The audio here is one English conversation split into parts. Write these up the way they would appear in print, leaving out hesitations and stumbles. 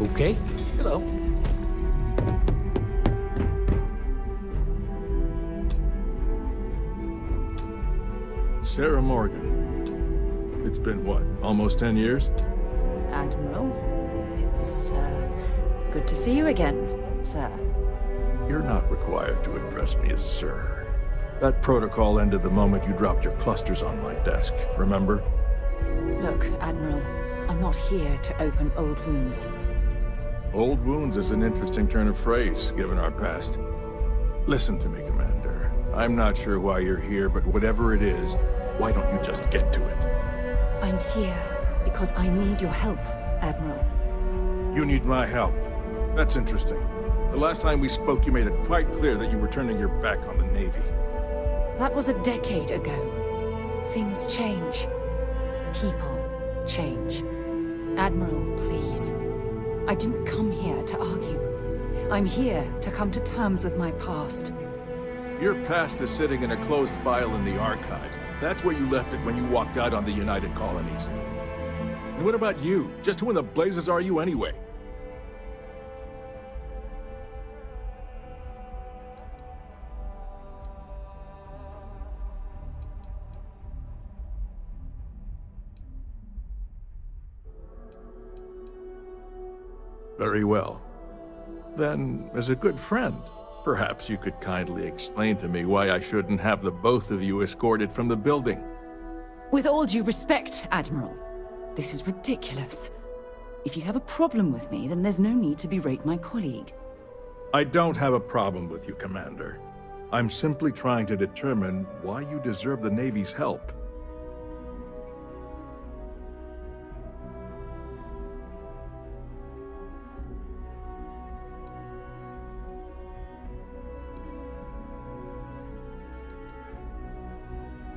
Okay. Hello. Sarah Morgan. It's been what, almost 10 years? Admiral, it's, good to see you again, sir. You're not required to address me as sir. That protocol ended the moment you dropped your clusters on my desk, remember? Look, Admiral, I'm not here to open old wounds. Old wounds is an interesting turn of phrase, given our past. Listen to me, Commander. I'm not sure why you're here, but whatever it is, why don't you just get to it? I'm here because I need your help, Admiral. You need my help. That's interesting. The last time we spoke, you made it quite clear that you were turning your back on the Navy. That was a decade ago. Things change. People change. Admiral, please. I didn't come here to argue. I'm here to come to terms with my past. Your past is sitting in a closed file in the archives. That's where you left it when you walked out on the United Colonies. And what about you? Just who in the blazes are you anyway? Very well. Then, as a good friend, perhaps you could kindly explain to me why I shouldn't have the both of you escorted from the building. With all due respect, Admiral, this is ridiculous. If you have a problem with me, then there's no need to berate my colleague. I don't have a problem with you, Commander. I'm simply trying to determine why you deserve the Navy's help.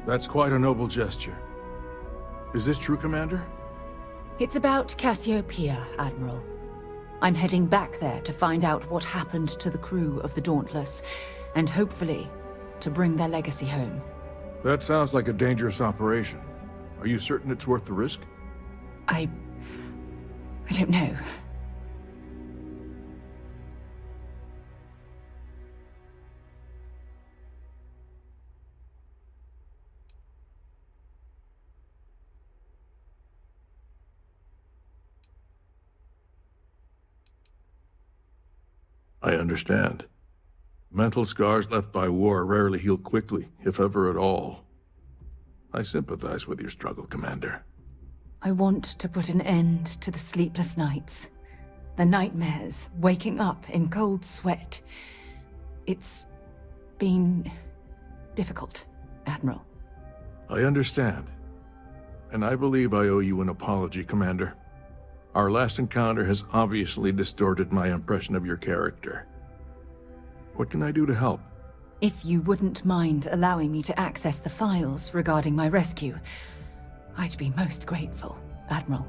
That's quite a noble gesture. Is this true, Commander? It's about Cassiopeia, Admiral. I'm heading back there to find out what happened to the crew of the Dauntless, and hopefully, to bring their legacy home. That sounds like a dangerous operation. Are you certain it's worth the risk? I don't know. I understand. Mental scars left by war rarely heal quickly, if ever at all. I sympathize with your struggle, Commander. I want to put an end to the sleepless nights, the nightmares, waking up in cold sweat. It's been difficult, Admiral. I understand. And I believe I owe you an apology, Commander. Our last encounter has obviously distorted my impression of your character. What can I do to help? If you wouldn't mind allowing me to access the files regarding my rescue, I'd be most grateful, Admiral.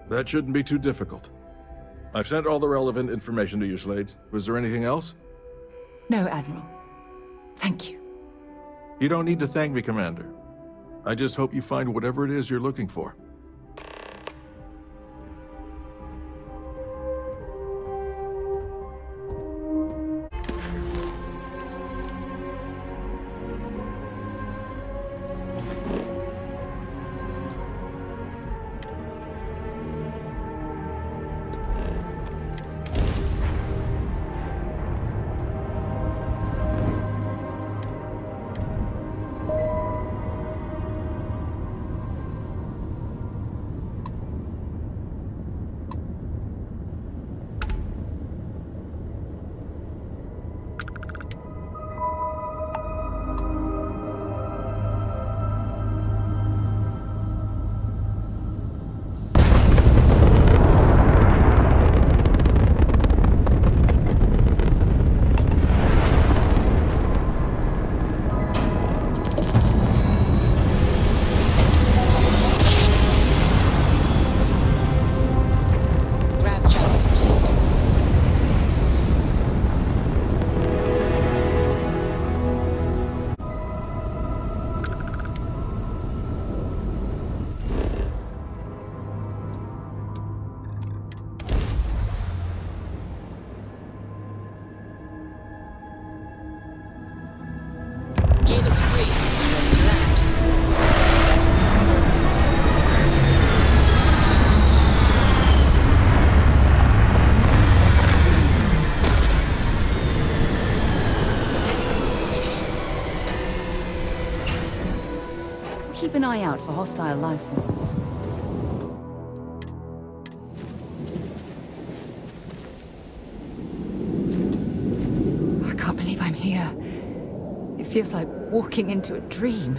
That shouldn't be too difficult. I've sent all the relevant information to you, Slades. Was there anything else? No, Admiral. Thank you. You don't need to thank me, Commander. I just hope you find whatever it is you're looking for. keep an eye out for hostile life forms. I can't believe I'm here. It feels like walking into a dream.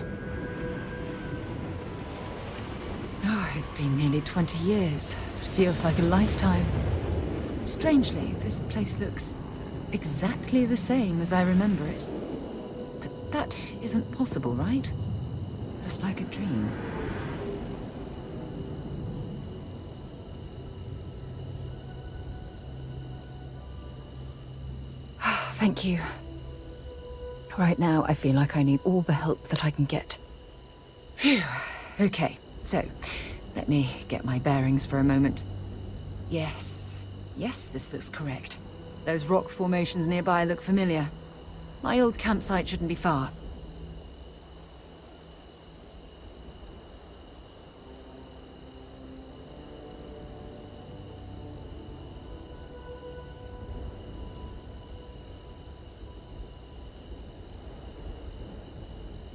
Oh, it's been nearly 20 years, but it feels like a lifetime. Strangely, this place looks exactly the same as I remember it. But that isn't possible, right? Just like a dream. Thank you. Right now, I feel like I need all the help that I can get. Phew. Okay, so, let me get my bearings for a moment. Yes, this looks correct. Those rock formations nearby look familiar. My old campsite shouldn't be far.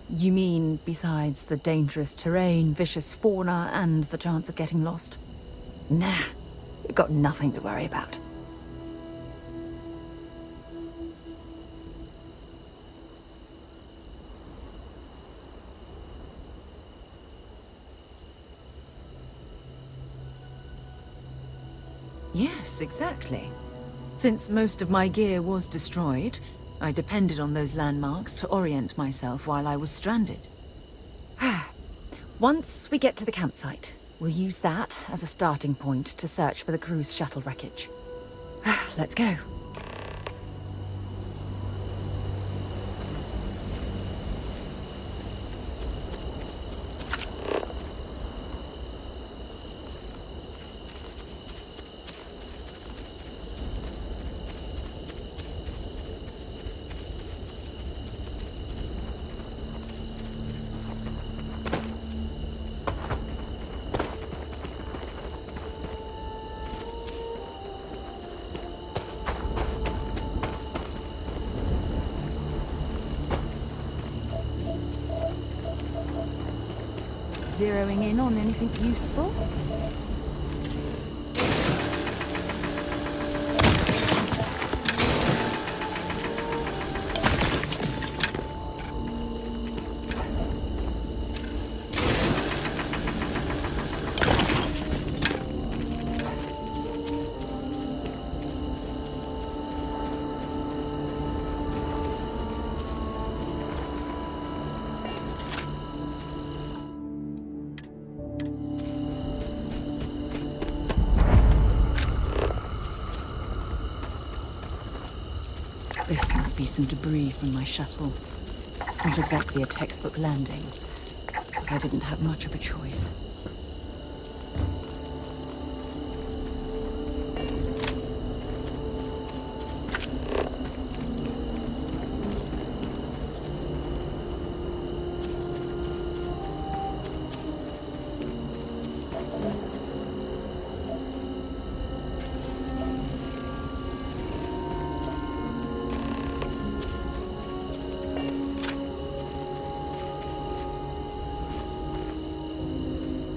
You mean besides the dangerous terrain, vicious fauna, and the chance of getting lost? Nah, we've got nothing to worry about. Yes, exactly. Since most of my gear was destroyed, I depended on those landmarks to orient myself while I was stranded. Once we get to the campsite, we'll use that as a starting point to search for the cruise shuttle wreckage. Let's go. Zeroing in on anything useful? This must be some debris from my shuttle. Not exactly a textbook landing, but I didn't have much of a choice.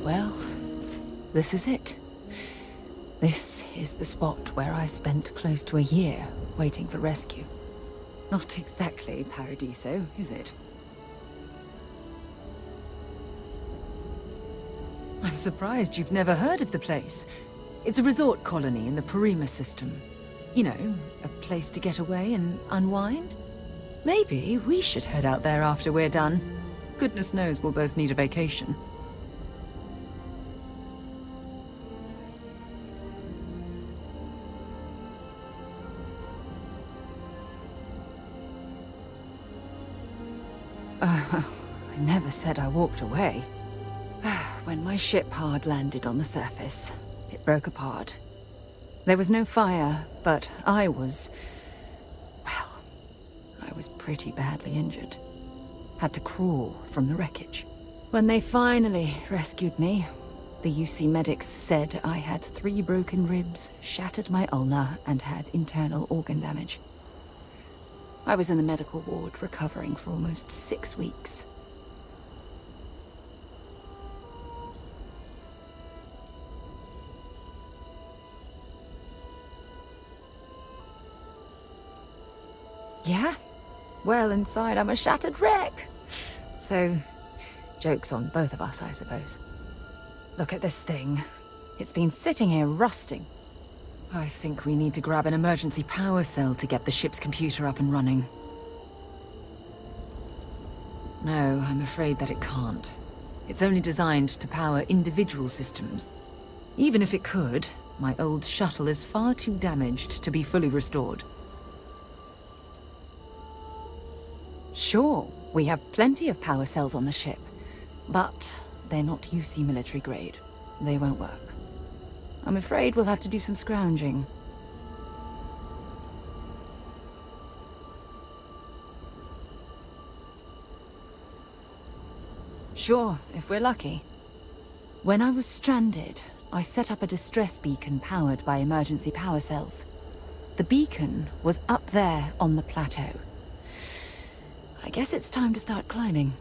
Well, this is it. This is the spot where I spent close to a year waiting for rescue. Not exactly Paradiso, is it? I'm surprised you've never heard of the place. It's a resort colony in the Parima system. You know, a place to get away and unwind. Maybe we should head out there after we're done. Goodness knows we'll both need a vacation. I never said I walked away. When my ship hard landed on the surface, it broke apart. There was no fire, but I was pretty badly injured. Had to crawl from the wreckage. When they finally rescued me, the UC medics said I had 3 broken ribs, shattered my ulna, and had internal organ damage. I was in the medical ward recovering for almost 6 weeks. Well, inside I'm a shattered wreck. So, joke's on both of us, I suppose. Look at this thing. It's been sitting here rusting. I think we need to grab an emergency power cell to get the ship's computer up and running. No, I'm afraid that it can't. It's only designed to power individual systems. Even if it could, my old shuttle is far too damaged to be fully restored. Sure, we have plenty of power cells on the ship, but they're not UC military grade. They won't work. I'm afraid we'll have to do some scrounging. Sure, if we're lucky. When I was stranded, I set up a distress beacon powered by emergency power cells. The beacon was up there on the plateau. I guess it's time to start climbing.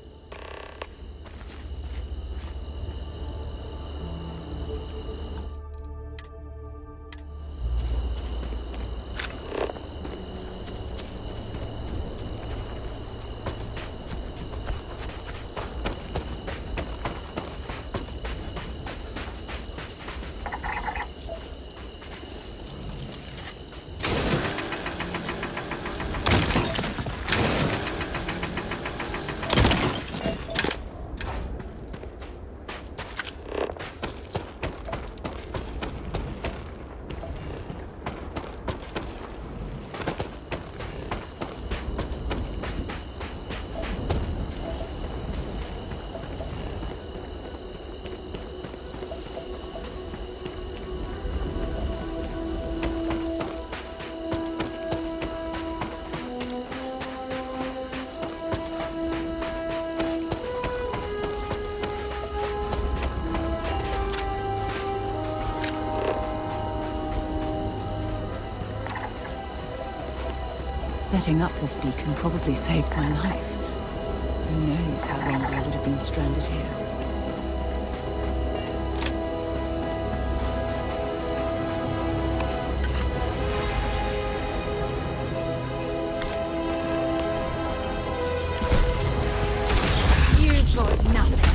Setting up this beacon probably saved my life. Who knows how long I would have been stranded here. You've got nothing.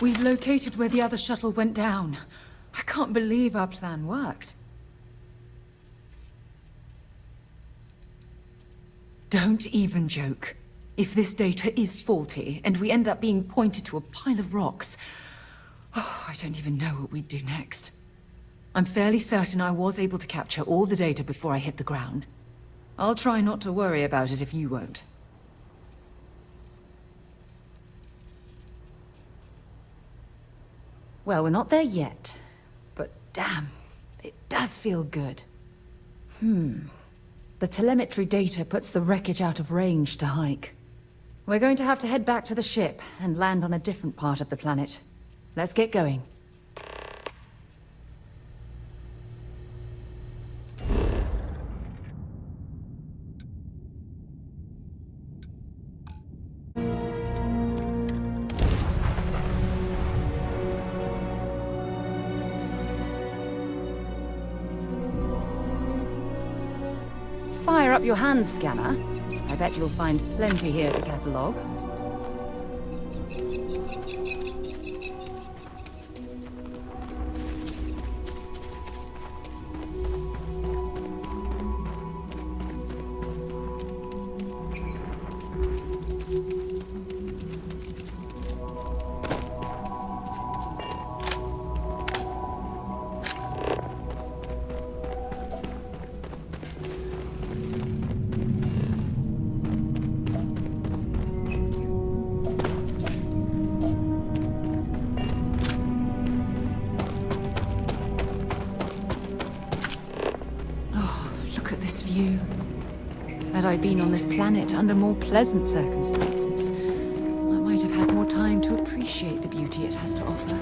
We've located where the other shuttle went down. I can't believe our plan worked. Don't even joke. If this data is faulty, and we end up being pointed to a pile of rocks, I don't even know what we'd do next. I'm fairly certain I was able to capture all the data before I hit the ground. I'll try not to worry about it if you won't. Well, we're not there yet, but damn, it does feel good. The telemetry data puts the wreckage out of range to hike. We're going to have to head back to the ship and land on a different part of the planet. Let's get going. fire up your hand scanner. I bet you'll find plenty here to catalogue. Had I been on this planet under more pleasant circumstances, I might have had more time to appreciate the beauty it has to offer.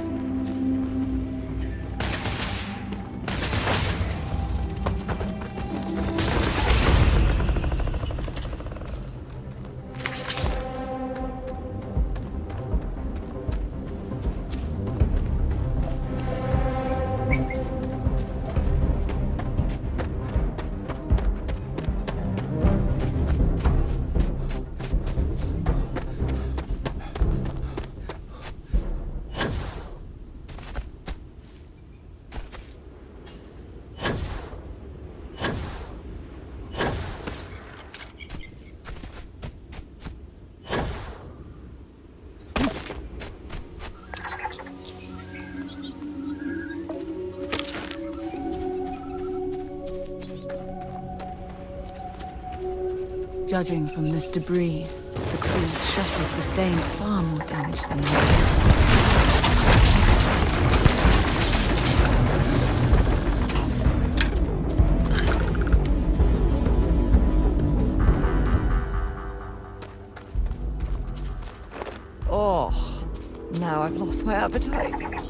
Judging from this debris, the crew's shuttle sustained far more damage than Oh, now I've lost my appetite.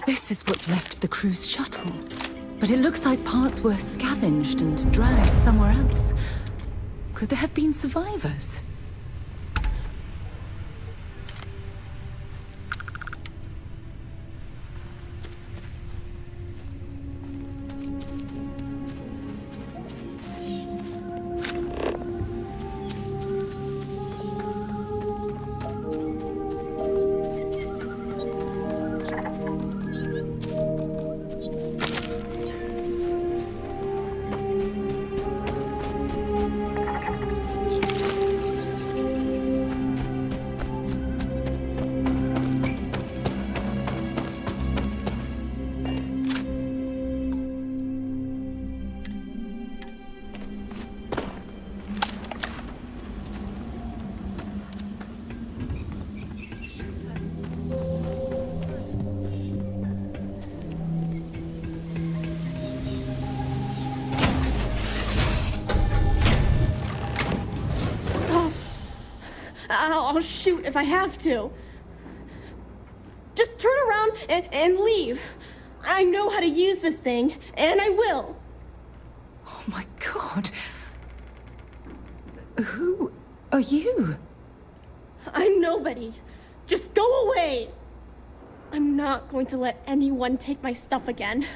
This is what's left of the crew's shuttle. But it looks like parts were scavenged and dragged somewhere else. Could there have been survivors? I'll shoot if I have to. Just turn around and leave. I know how to use this thing, and I will. Oh my god. Who are you? I'm nobody. Just go away. I'm not going to let anyone take my stuff again.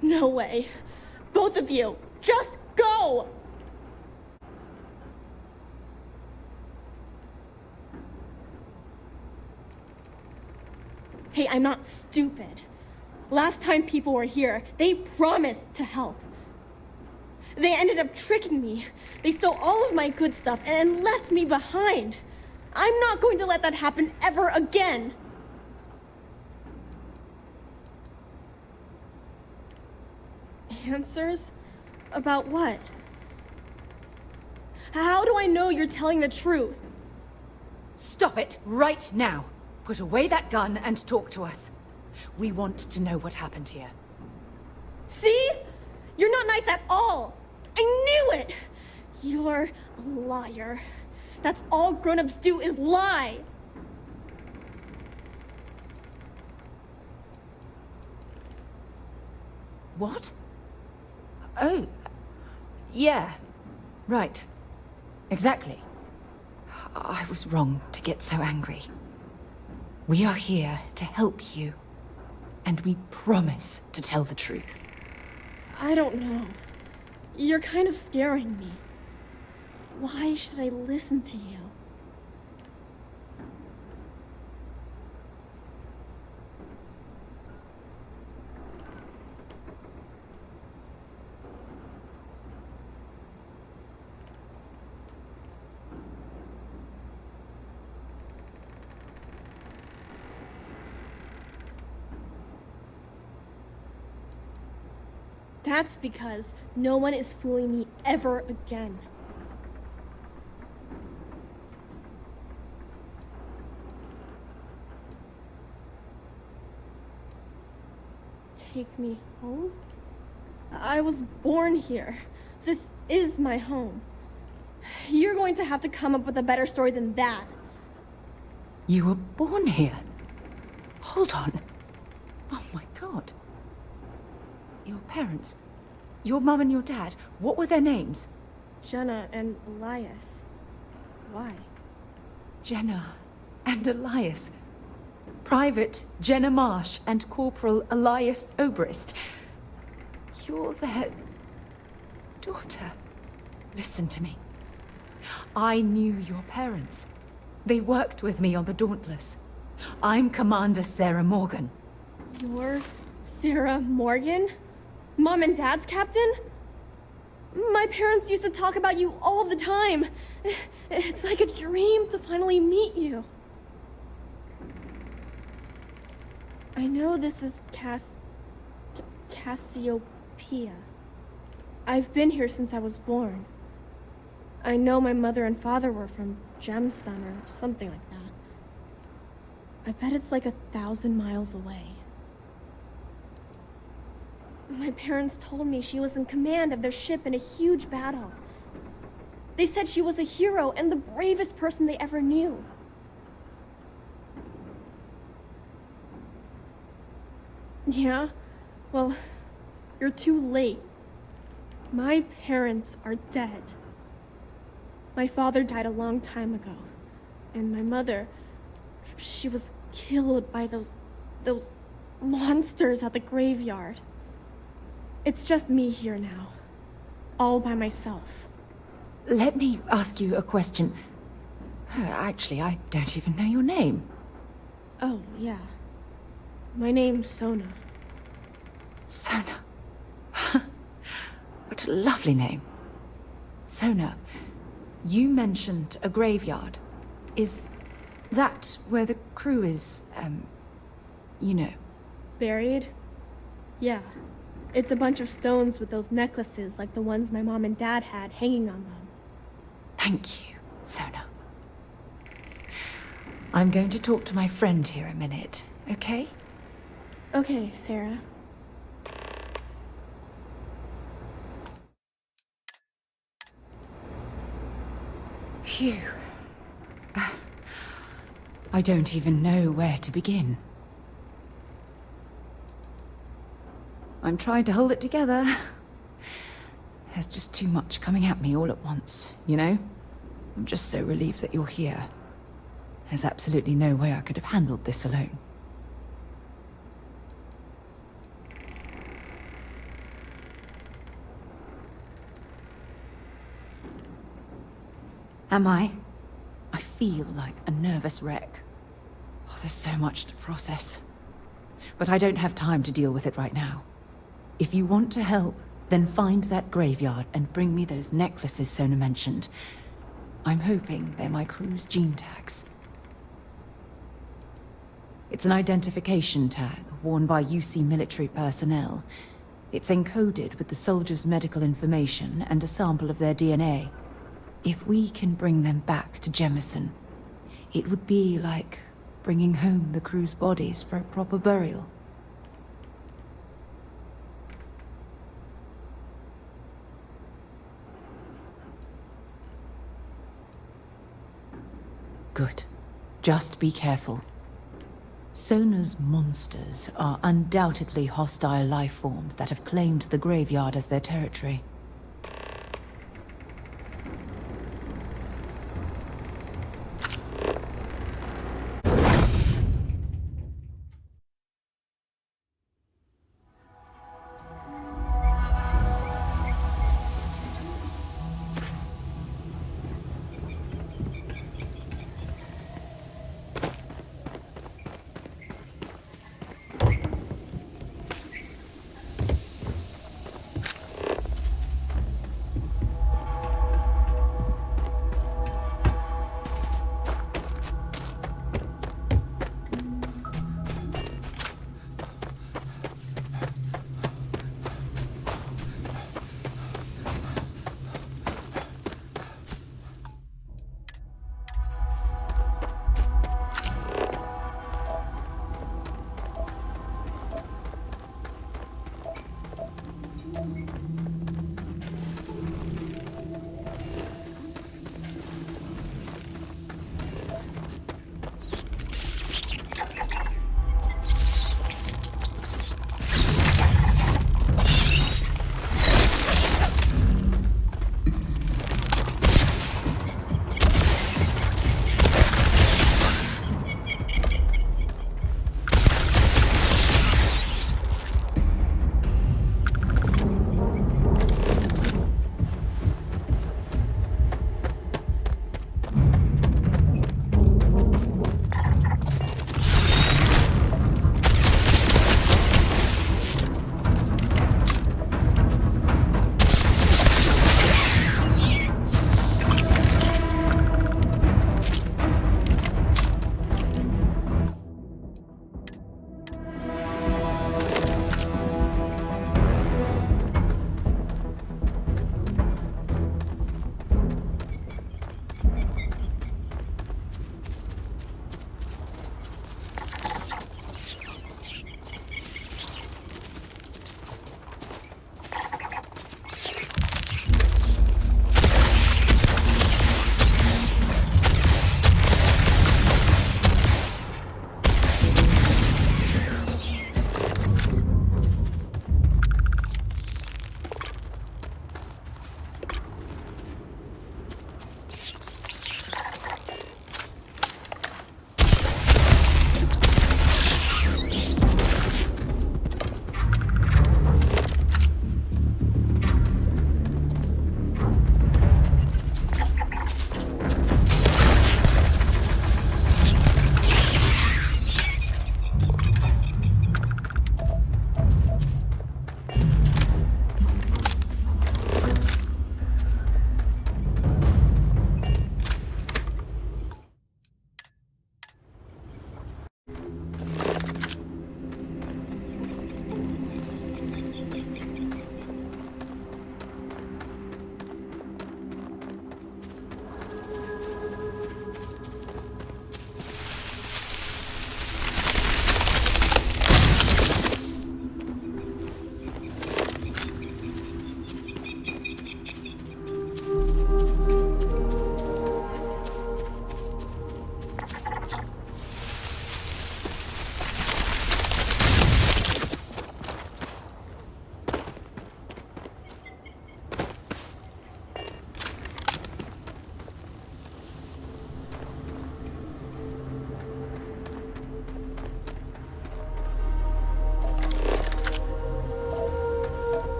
No way. Both of you, just go! Hey, I'm not stupid. Last time people were here, they promised to help. They ended up tricking me. They stole all of my good stuff and left me behind. I'm not going to let that happen ever again. Answers? About what? How do I know you're telling the truth? Stop it right now. Put away that gun and talk to us. We want to know what happened here. See? You're not nice at all. I knew it. You're a liar. That's all grown-ups do is lie. — What? Oh, yeah, right. Exactly. I was wrong to get so angry. We are here to help you, and we promise to tell the truth. I don't know. You're kind of scaring me. Why should I listen to you? That's because no one is fooling me ever again. Take me home? I was born here. This is my home. You're going to have to come up with a better story than that. You were born here? Hold on. Oh my god. Your parents, your mum and your dad, what were their names? Jenna and Elias. Why? Jenna and Elias. Private Jenna Marsh and Corporal Elias Obrist. You're their daughter. Listen to me. I knew your parents. They worked with me on the Dauntless. I'm Commander Sarah Morgan. You're Sarah Morgan? Mom and Dad's captain? My parents used to talk about you all the time. It's like a dream to finally meet you. I know this is Cassiopeia. I've been here since I was born. I know my mother and father were from Gemsun or something like that. I bet it's like 1,000 miles away. My parents told me she was in command of their ship in a huge battle. They said she was a hero and the bravest person they ever knew. Yeah? Well, you're too late. My parents are dead. My father died a long time ago. And my mother, she was killed by those monsters at the graveyard. It's just me here now. All by myself. Let me ask you a question. Actually, I don't even know your name. Oh, yeah. My name's Sona. Sona. What a lovely name. Sona, you mentioned a graveyard. Is that where the crew is, you know? Buried? Yeah. It's a bunch of stones with those necklaces like the ones my mom and dad had hanging on them. Thank you, Sona. I'm going to talk to my friend here a minute, okay? Okay, Sarah. Phew. I don't even know where to begin. I'm trying to hold it together. There's just too much coming at me all at once, you know? I'm just so relieved that you're here. There's absolutely no way I could have handled this alone. Am I? I feel like a nervous wreck. Oh, there's so much to process. But I don't have time to deal with it right now. If you want to help, then find that graveyard and bring me those necklaces Sona mentioned. I'm hoping they're my crew's Genetags. It's an identification tag worn by UC military personnel. It's encoded with the soldiers' medical information and a sample of their DNA. If we can bring them back to Jemison, it would be like bringing home the crew's bodies for a proper burial. Good. Just be careful. Sona's monsters are undoubtedly hostile life forms that have claimed the graveyard as their territory.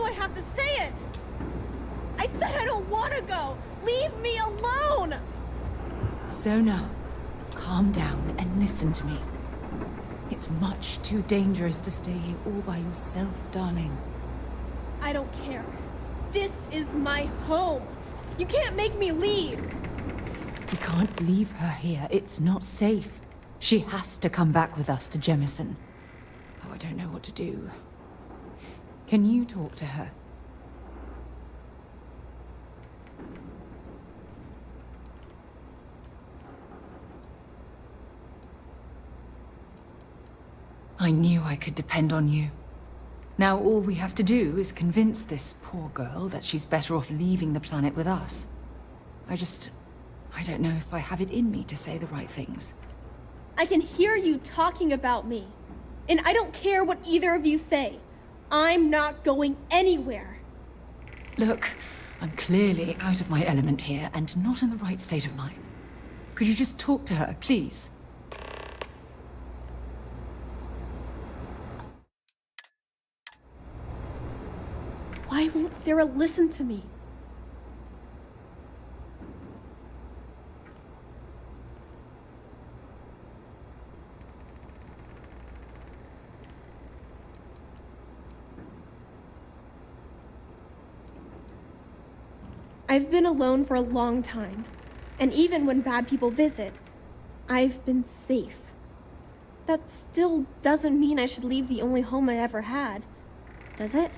I have to say it? I said I don't want to go! Leave me alone! Sona, calm down and listen to me. It's much too dangerous to stay here all by yourself, darling. I don't care. This is my home. You can't make me leave. We can't leave her here. It's not safe. She has to come back with us to Jemison. Oh, I don't know what to do. Can you talk to her? I knew I could depend on you. Now all we have to do is convince this poor girl that she's better off leaving the planet with us. I don't know if I have it in me to say the right things. I can hear you talking about me. And I don't care what either of you say. I'm not going anywhere. Look, I'm clearly out of my element here and not in the right state of mind. Could you just talk to her, please? Why won't Sarah listen to me? I've been alone for a long time, and even when bad people visit, I've been safe. That still doesn't mean I should leave the only home I ever had, does it?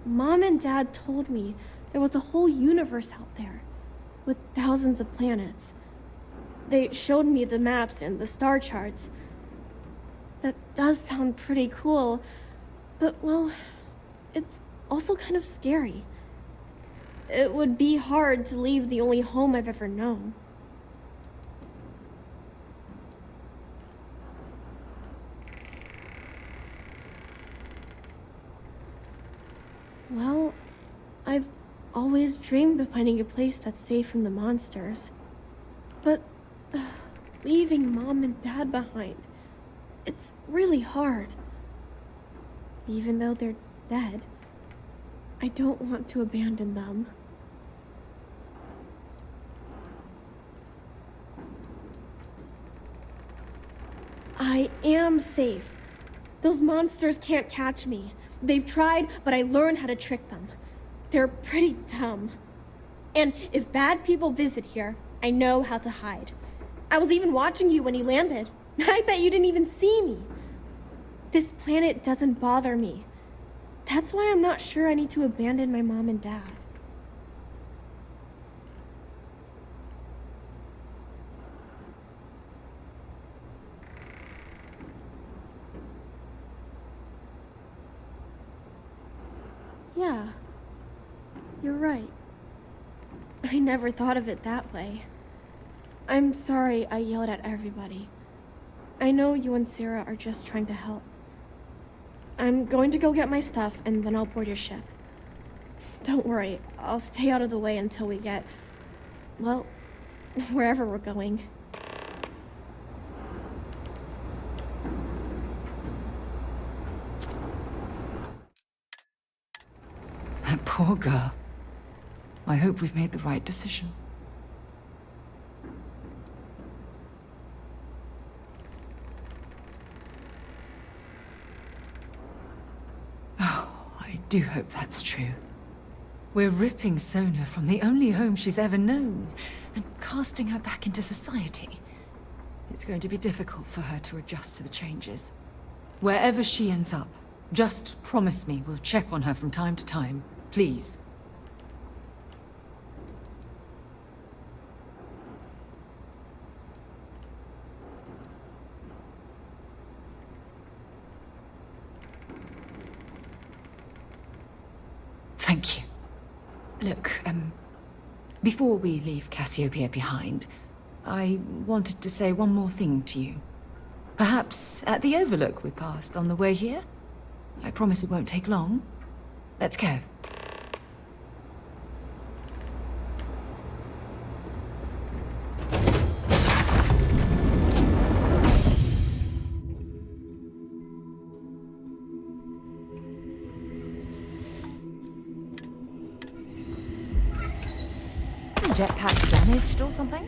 Mom and Dad told me there was a whole universe out there, with thousands of planets. They showed me the maps and the star charts. That does sound pretty cool, but well, it's also kind of scary. It would be hard to leave the only home I've ever known. Well, I've always dreamed of finding a place that's safe from the monsters. But leaving Mom and Dad behind, it's really hard. Even though they're dead, I don't want to abandon them. I am safe. Those monsters can't catch me. They've tried, but I learned how to trick them. They're pretty dumb. And if bad people visit here, I know how to hide. I was even watching you when you landed. I bet you didn't even see me. This planet doesn't bother me. That's why I'm not sure I need to abandon my mom and dad. Yeah, you're right. I never thought of it that way. I'm sorry I yelled at everybody. I know you and Sarah are just trying to help. I'm going to go get my stuff and then I'll board your ship. Don't worry, I'll stay out of the way until we get, well, wherever we're going. That poor girl. I hope we've made the right decision. Oh, I do hope that's true. We're ripping Sona from the only home she's ever known and casting her back into society. It's going to be difficult for her to adjust to the changes. Wherever she ends up, just promise me we'll check on her from time to time, please. Thank you. Look, before we leave Cassiopeia behind, I wanted to say one more thing to you. Perhaps at the Overlook we passed on the way here? I promise it won't take long. Let's go. jetpack damaged or something?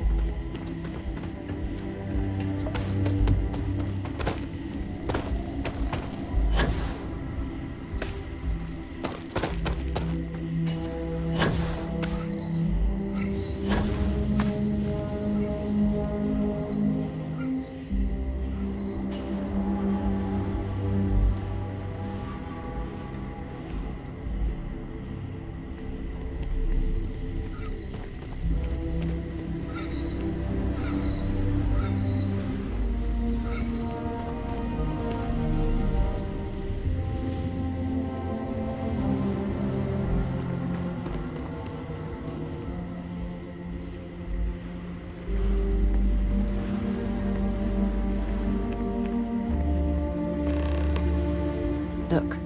Look,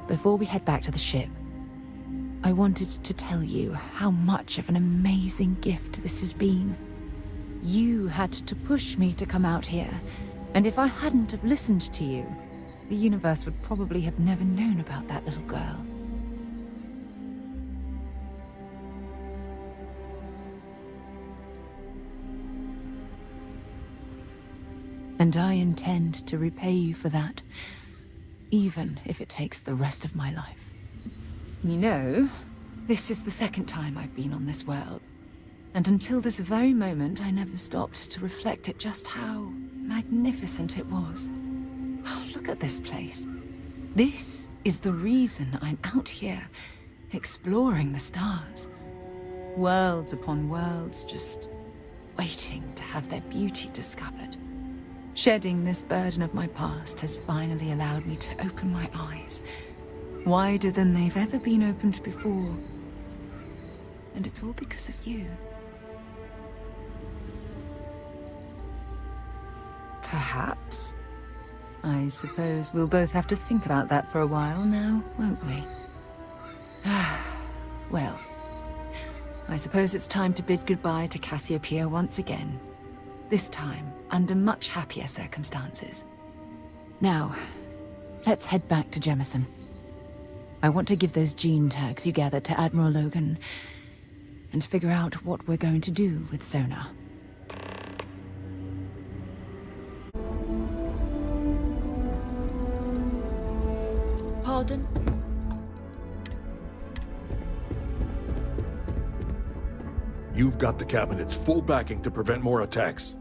before we head back to the ship, I wanted to tell you how much of an amazing gift this has been. You had to push me to come out here, and if I hadn't have listened to you, the universe would probably have never known about that little girl. And I intend to repay you for that, even if it takes the rest of my life. You know, this is the second time I've been on this world, and until this very moment I never stopped to reflect at just how magnificent it was. Oh, look at this place. This is the reason I'm out here, exploring the stars. Worlds upon worlds, just waiting to have their beauty discovered. Shedding this burden of my past has finally allowed me to open my eyes, wider than they've ever been opened before. And it's all because of you. Perhaps. I suppose we'll both have to think about that for a while now, won't we? Well, I suppose it's time to bid goodbye to Cassiopeia once again. This time, under much happier circumstances. Now, let's head back to Jemison. I want to give those gene tags you gathered to Admiral Logan, and figure out what we're going to do with Sona. Pardon? You've got the Cabinet's full backing to prevent more attacks.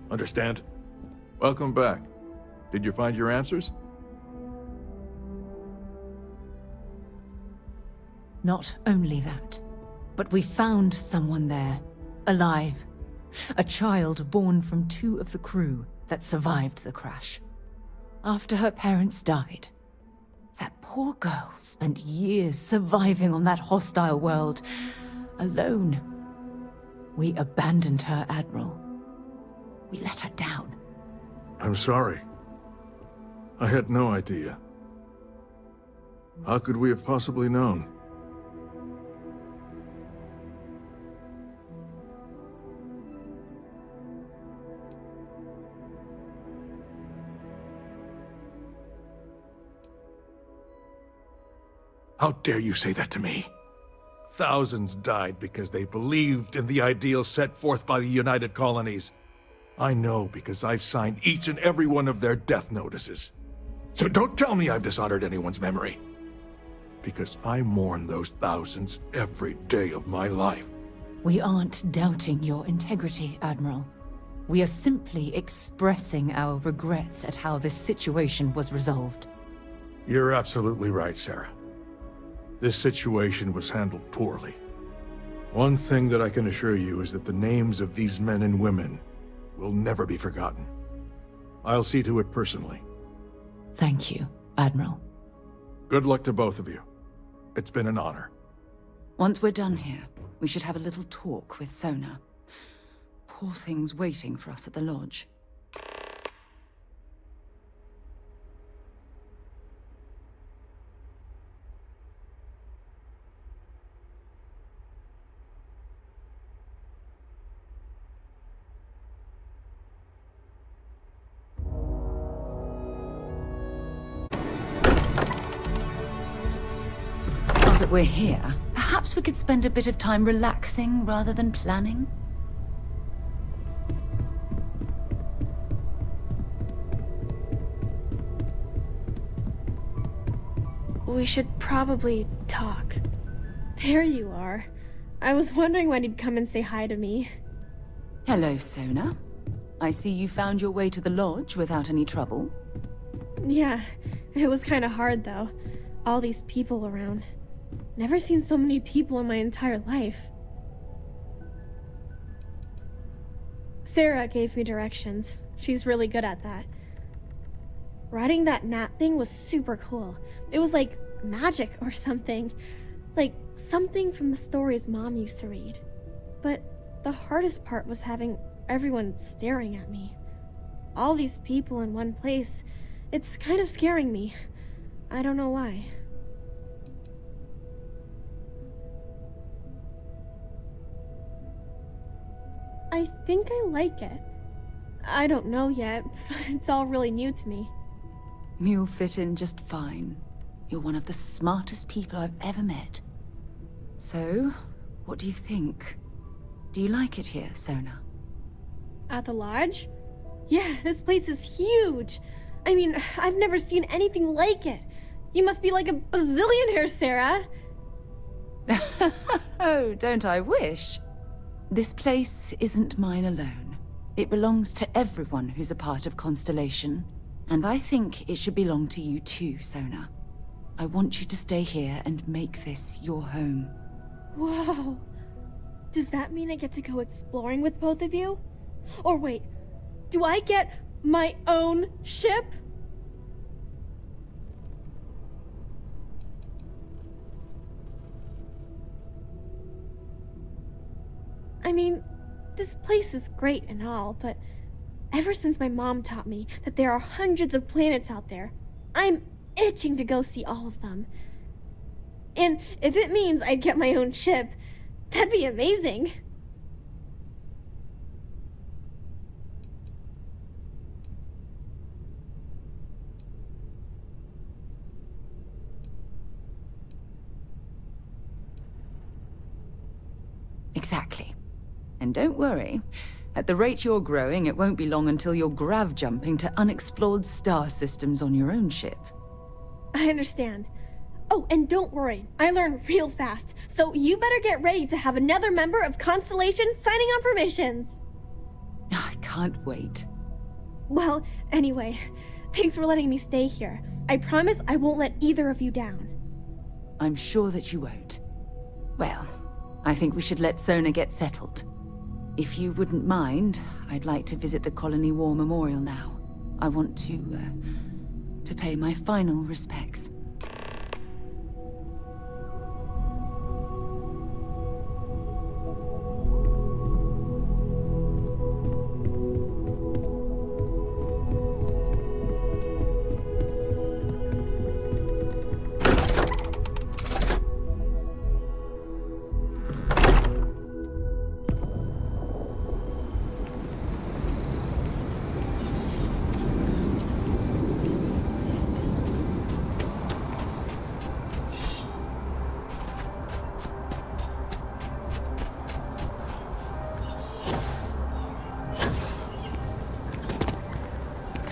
Understand? Welcome back. Did you find your answers? Not only that, but we found someone there, alive. A child born from 2 of the crew that survived the crash. After her parents died, that poor girl spent years surviving on that hostile world, alone. We abandoned her, Admiral. We let her down. I'm sorry. I had no idea. How could we have possibly known? How dare you say that to me? Thousands died because they believed in the ideal set forth by the United Colonies. I know because I've signed each and every one of their death notices. So don't tell me I've dishonored anyone's memory. Because I mourn those thousands every day of my life. We aren't doubting your integrity, Admiral. We are simply expressing our regrets at how this situation was resolved. You're absolutely right, Sarah. This situation was handled poorly. One thing that I can assure you is that the names of these men and women will never be forgotten. I'll see to it personally. Thank you, Admiral. Good luck to both of you. It's been an honor. Once we're done here, we should have a little talk with Sona. Poor thing's waiting for us at the lodge. We're here. Perhaps we could spend a bit of time relaxing rather than planning? We should probably talk. There you are. I was wondering when you'd come and say hi to me. Hello, Sona. I see you found your way to the lodge without any trouble. Yeah, it was kind of hard though. All these people around. Never seen so many people in my entire life. Sarah gave me directions. She's really good at that. Riding that gnat thing was super cool. It was like magic or something. Like something from the stories Mom used to read. But the hardest part was having everyone staring at me. All these people in one place. It's kind of scaring me. I don't know why. I think I like it. I don't know yet. It's all really new to me. You'll fit in just fine. You're one of the smartest people I've ever met. So, what do you think? Do you like it here, Sona? At the lodge? Yeah, this place is huge. I mean, I've never seen anything like it. You must be like a bazillionaire, Sarah. Oh, don't I wish? This place isn't mine alone. It belongs to everyone who's a part of Constellation. And I think it should belong to you too, Sona. I want you to stay here and make this your home. Whoa. Does that mean I get to go exploring with both of you? Or wait, do I get my own ship? I mean, this place is great and all, but ever since my mom taught me that there are hundreds of planets out there, I'm itching to go see all of them. And if it means I get my own ship, that'd be amazing. Exactly. And don't worry. At the rate you're growing, it won't be long until you're grav-jumping to unexplored star systems on your own ship. I understand. Oh, and don't worry, I learn real fast, so you better get ready to have another member of Constellation signing on for missions. I can't wait. Well, anyway, thanks for letting me stay here. I promise I won't let either of you down. I'm sure that you won't. Well, I think we should let Sona get settled. If you wouldn't mind, I'd like to visit the Colony War Memorial now. I want to pay my final respects.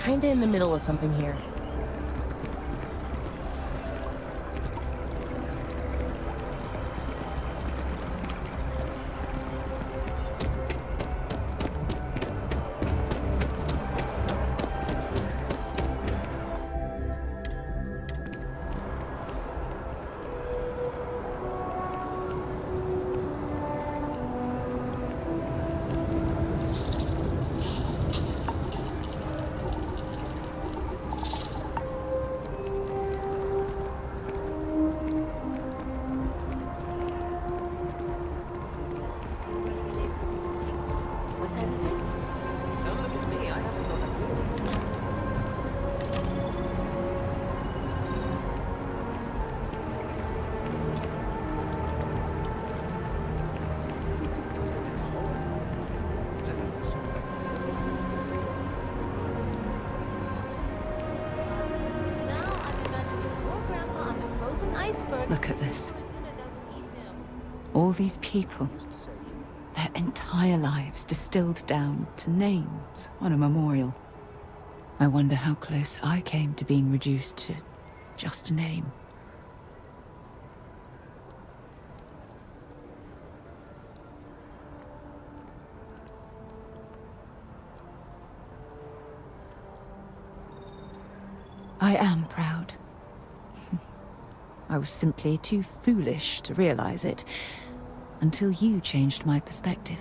Kinda in the middle of something here. Now I'm imagining poor Grandpa on the frozen iceberg. Look at this. All these people, their entire lives distilled down to names on a memorial. I wonder how close I came to being reduced to just a name. I am proud. I was simply too foolish to realize it until you changed my perspective.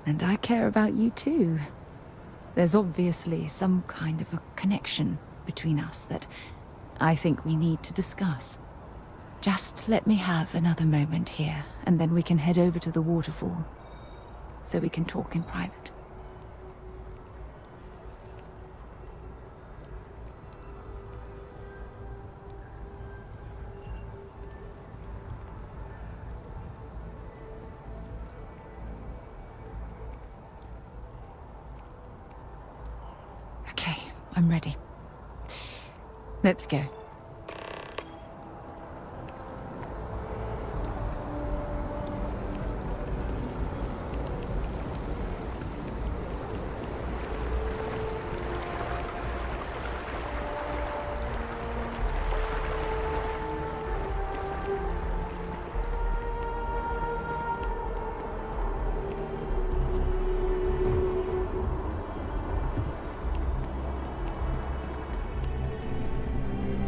And I care about you too. There's obviously some kind of a connection between us that I think we need to discuss. Just let me have another moment here, and then we can head over to the Waterfall, so we can talk in private. Okay, I'm ready. Let's go.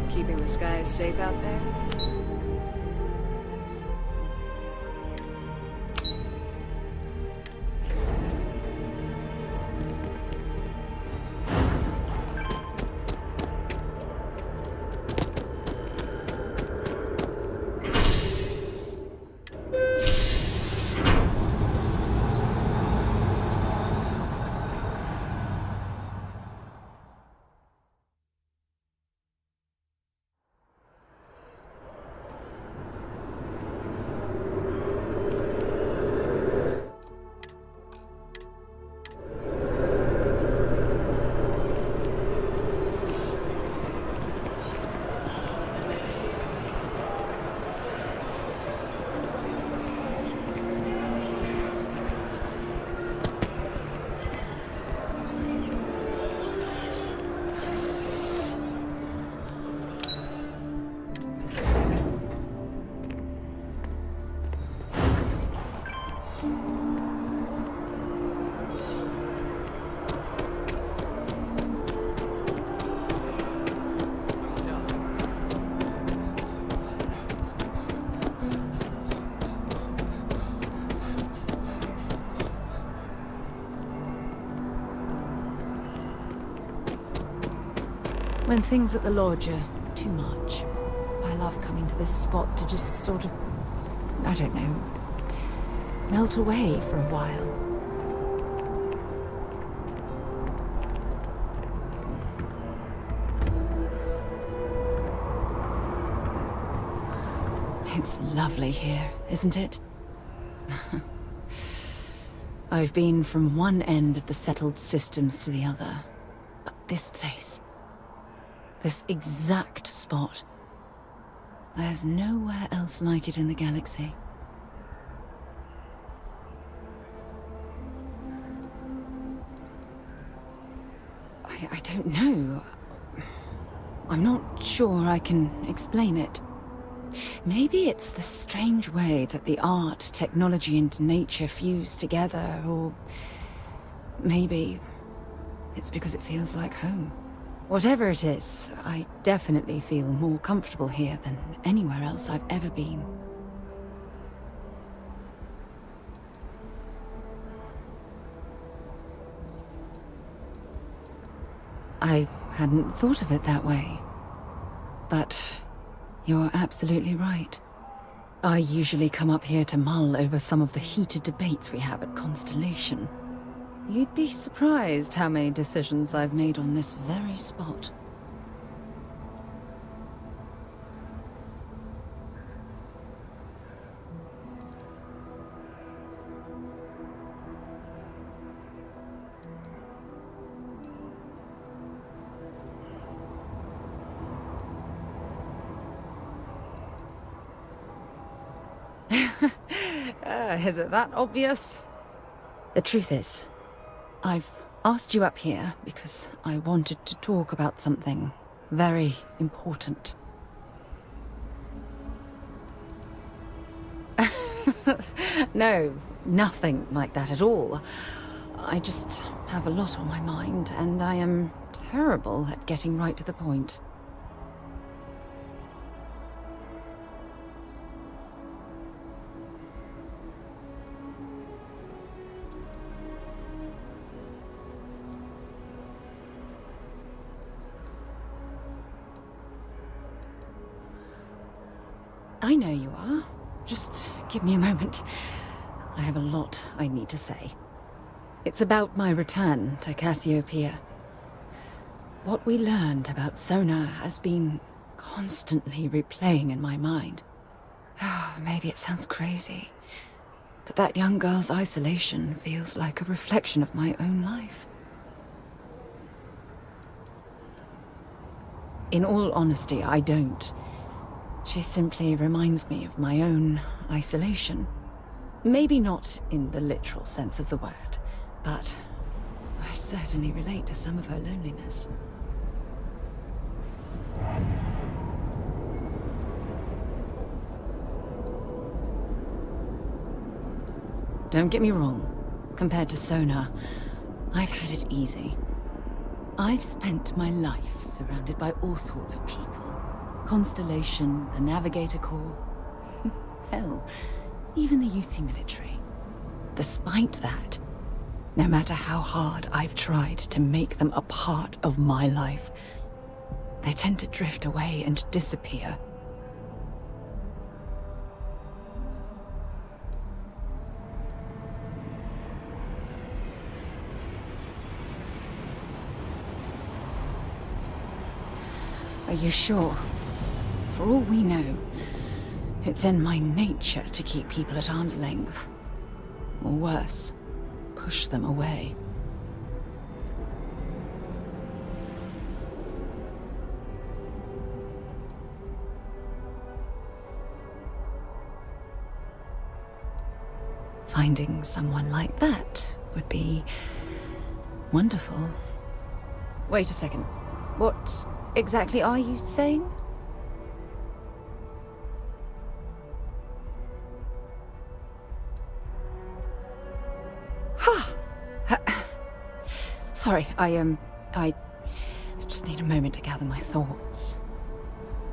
Keeping the skies safe out there? When things at the lodge are too much, I love coming to this spot to just sort of, I don't know, melt away for a while. It's lovely here, isn't it? I've been from one end of the settled systems to the other, but this place, this exact spot, there's nowhere else like it in the galaxy. I don't know. I'm not sure I can explain it. Maybe it's the strange way that the art, technology, and nature fuse together, or maybe it's because it feels like home. Whatever it is, I definitely feel more comfortable here than anywhere else I've ever been. I hadn't thought of it that way, but you're absolutely right. I usually come up here to mull over some of the heated debates we have at Constellation. You'd be surprised how many decisions I've made on this very spot. Is it that obvious? The truth is, I've asked you up here because I wanted to talk about something very important. No, nothing like that at all. I just have a lot on my mind, and I am terrible at getting right to the point. I know you are. Just give me a moment. I have a lot I need to say. It's about my return to Cassiopeia. What we learned about Sona has been constantly replaying in my mind. Maybe it sounds crazy, but that young girl's isolation feels like a reflection of my own life. In all honesty, I don't. She simply reminds me of my own isolation. Maybe not in the literal sense of the word, but I certainly relate to some of her loneliness. Don't get me wrong. Compared to Sona, I've had it easy. I've spent my life surrounded by all sorts of people. Constellation, the Navigator Corps. Hell, even the UC military. Despite that, no matter how hard I've tried to make them a part of my life, they tend to drift away and disappear. Are you sure? For all we know, it's in my nature to keep people at arm's length. Or worse, push them away. Finding someone like that would be wonderful. Wait a second. What exactly are you saying? Sorry, I just need a moment to gather my thoughts.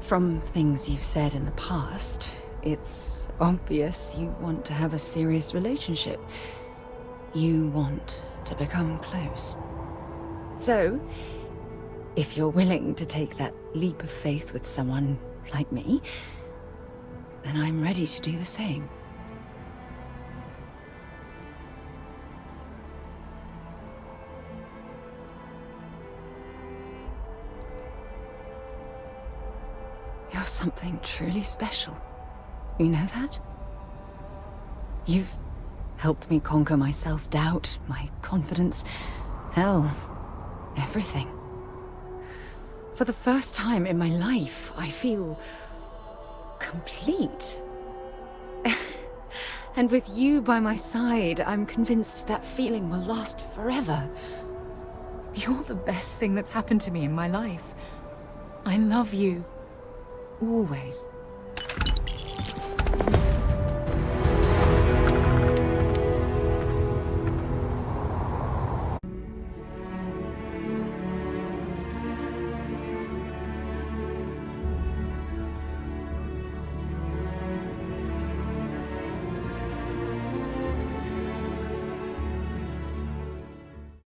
From things you've said in the past, it's obvious you want to have a serious relationship. You want to become close. So, if you're willing to take that leap of faith with someone like me, then I'm ready to do the same. You're something truly special. You know that? You've helped me conquer my self-doubt, my confidence, hell, everything. For the first time in my life, I feel complete. And with you by my side, I'm convinced that feeling will last forever. You're the best thing that's happened to me in my life. I love you. Always.